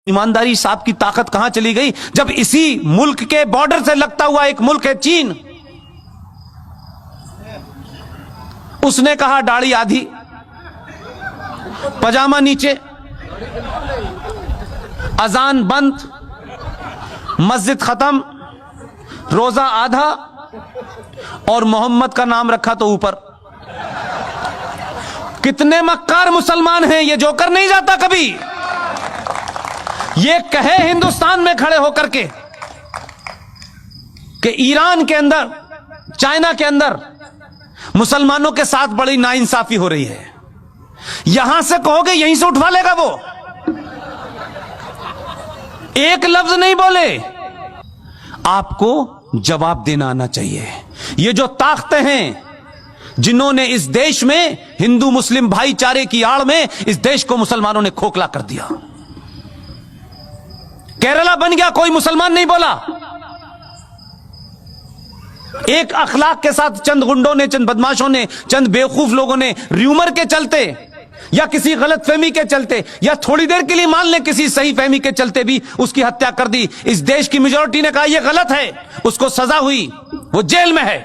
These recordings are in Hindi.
ईमानदारी साहब की ताकत कहां चली गई जब इसी मुल्क के बॉर्डर से लगता हुआ एक मुल्क है चीन, उसने कहा दाढ़ी आधी पजामा नीचे, अजान बंद, मस्जिद खत्म, रोजा आधा और मोहम्मद का नाम रखा तो ऊपर। कितने मक्कार मुसलमान हैं, ये जोकर नहीं जाता कभी। ये कहे हिंदुस्तान में खड़े होकर के कि ईरान के अंदर, चाइना के अंदर मुसलमानों के साथ बड़ी नाइंसाफी हो रही है, यहां से कहोगे यहीं से उठवा लेगा वो। एक लफ्ज नहीं बोले। आपको जवाब देना आना चाहिए। ये जो ताकतें हैं जिन्होंने इस देश में हिंदू मुस्लिम भाईचारे की आड़ में इस देश को मुसलमानों ने खोखला कर दिया। केरला बन गया, कोई मुसलमान नहीं बोला। एक अखलाक के साथ चंद गुंडों ने, चंद बदमाशों ने, चंद बेवकूफ लोगों ने र्यूमर के चलते या किसी गलत फहमी के चलते या थोड़ी देर के लिए मान ले किसी सही फहमी के चलते भी उसकी हत्या कर दी। इस देश की मेजॉरिटी ने कहा यह गलत है, उसको सजा हुई, वो जेल में है।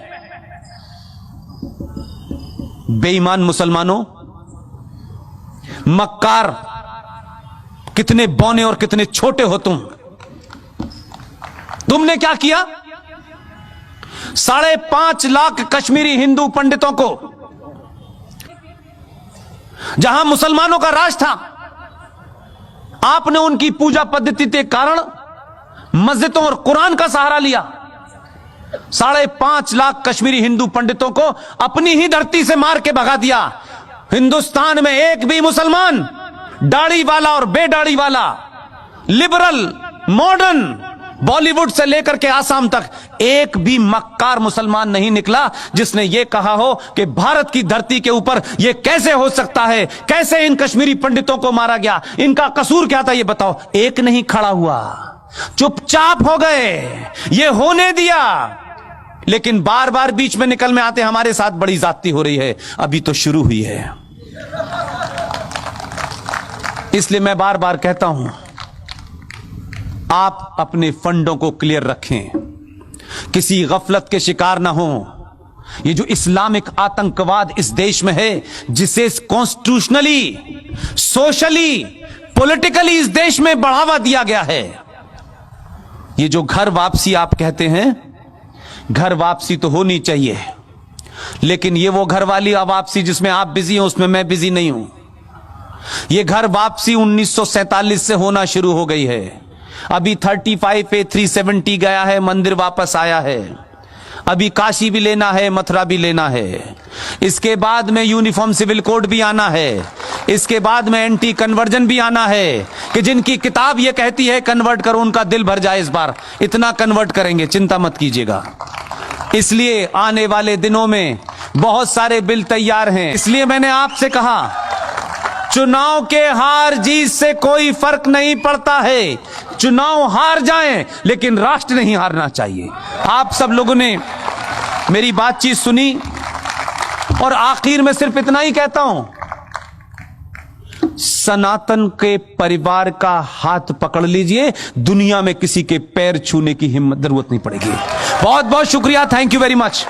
बेईमान मुसलमानों, मक्कार, कितने बौने और कितने छोटे हो तुमने क्या किया? 5.5 लाख कश्मीरी हिंदू पंडितों को, जहां मुसलमानों का राज था, आपने उनकी पूजा पद्धति के कारण मस्जिदों और कुरान का सहारा लिया। 5.5 लाख कश्मीरी हिंदू पंडितों को अपनी ही धरती से मार के भगा दिया। हिंदुस्तान में एक भी मुसलमान, दाढ़ी वाला और बेदाढ़ी वाला, लिबरल, मॉडर्न, बॉलीवुड से लेकर के आसाम तक एक भी मक्कार मुसलमान नहीं निकला जिसने यह कहा हो कि भारत की धरती के ऊपर यह कैसे हो सकता है, कैसे इन कश्मीरी पंडितों को मारा गया, इनका कसूर क्या था, यह बताओ। एक नहीं खड़ा हुआ, चुपचाप हो गए, ये होने दिया। लेकिन बार बार बीच में निकल में आते हमारे साथ बड़ी ज्यादती हो रही है, अभी तो शुरू हुई है। इसलिए मैं बार बार कहता हूं, आप अपने फंडों को क्लियर रखें, किसी गफलत के शिकार ना हो। ये जो इस्लामिक आतंकवाद इस देश में है, जिसे कॉन्स्टिट्यूशनली, सोशली, पॉलिटिकली इस देश में बढ़ावा दिया गया है, ये जो घर वापसी आप कहते हैं, घर वापसी तो होनी चाहिए, लेकिन ये वो घर वाली वापसी जिसमें आप बिजी हो, उसमें मैं बिजी नहीं हूं। ये घर वापसी 1947 से होना शुरू हो गई है। अभी 35 पे 370 गया है, मंदिर वापस आया है। अभी काशी भी लेना है, मथुरा भी लेना है। इसके बाद में यूनिफॉर्म सिविल कोड भी आना है। इसके बाद में एंटी कन्वर्जन भी आना है कि जिनकी किताब ये कहती है कन्वर्ट करो, उनका दिल भर जाए। इस बार इतना कन्वर्ट करेंगे, चिंता मत कीजिएगा। इसलिए आने वाले दिनों में बहुत सारे बिल तैयार हैं। इसलिए मैंने आपसे कहा, चुनाव के हार जीत से कोई फर्क नहीं पड़ता है। चुनाव हार जाएं, लेकिन राष्ट्र नहीं हारना चाहिए। आप सब लोगों ने मेरी बातचीत सुनी और आखिर में सिर्फ इतना ही कहता हूं, सनातन के परिवार का हाथ पकड़ लीजिए, दुनिया में किसी के पैर छूने की हिम्मत, जरूरत नहीं पड़ेगी। बहुत बहुत शुक्रिया, थैंक यू वेरी मच।